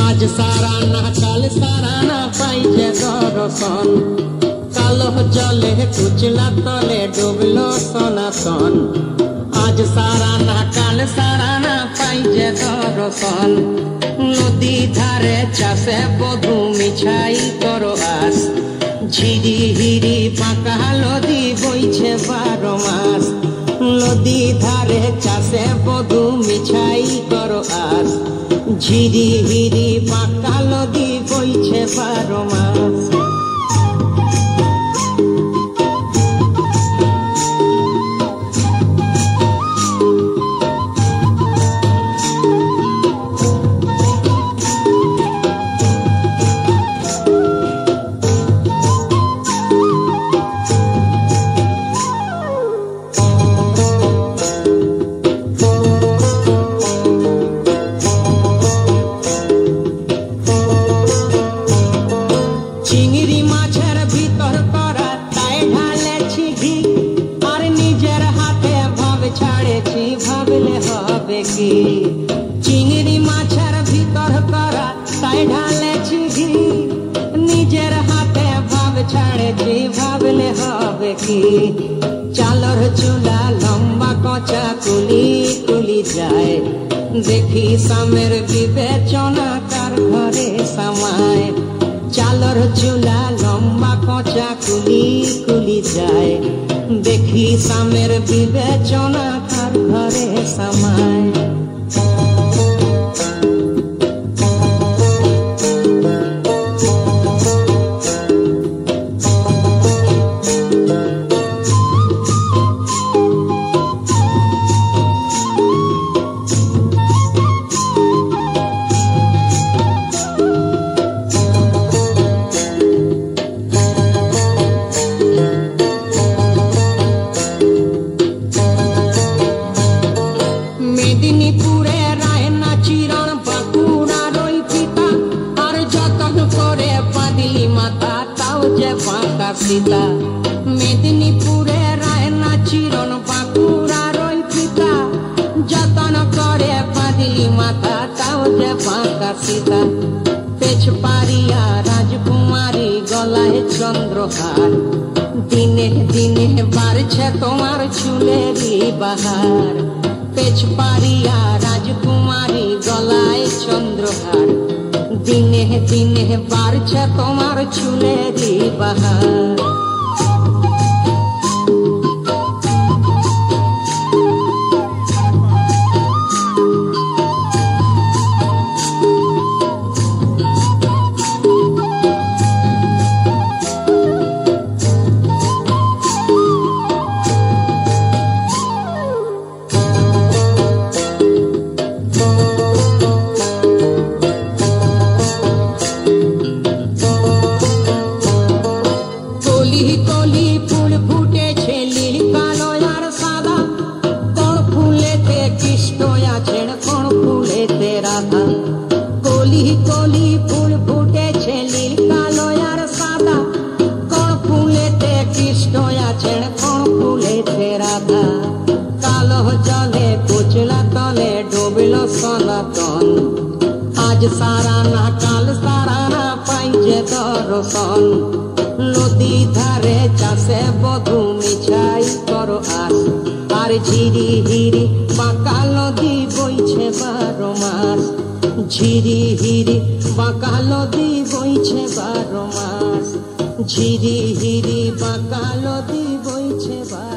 आज साराना काल साराना पाइजे दर्शन कालो जले कुचला तले डुबलो सनातन आज साराना काल साराना पाइजे दर्शन नदी धारे चाषे बधू मिछाई करो आस झिरी हिरी पाका नदी बইছে 12 মাস नदी धारे चाषे बधू मिछाई करो आस झिरी हिरी पाका नदी बইছে 12 মাস चिंगड़ी माछेर भीतर करा ताई ढालेছি ঘি আর নিজের হাতে ভাব ছাড়েছি ভাবলে হবে কি চিংড়ি মাছের ভিতর করা তাই ঢালেছি ঘি নিজের হাতে ভাব ছাড়েছি ভাবলে হবে কি চালর চুলা লম্বা কচা কুলি কুলি যায় দেখি সামের বিবেচনা কার ঘরে সামায় चालर चूला लम्बा कचा कुली कुली जाए देखी सामेर विवेचना तार घरे समाय सीता मेदिनीपुरे रायना चिरन बाकुड़ार पिता जतन करे बादिली माता ताओ जे बांका सीता पेछ पारिया राजकुमारी गलाय चंद्रहार दिने दिने बारछे तोमार चुलेरी बहार पेछ पारिया राजकुमारी गलाय चंद्रहार दिने दिने बारछे तोमार चुलेरी बहार आज साराना काल साराना पाइजे दर्शन नदी धारे चाषे बधू मिछाई करो आस আর ঝিরি হিরি বাঁকা নদী বইছে 12 মাস ঝিরি হিরি বাঁকা নদী বইছে 12 মাস ঝিরি হিরি বাঁকা নদী বইছে 12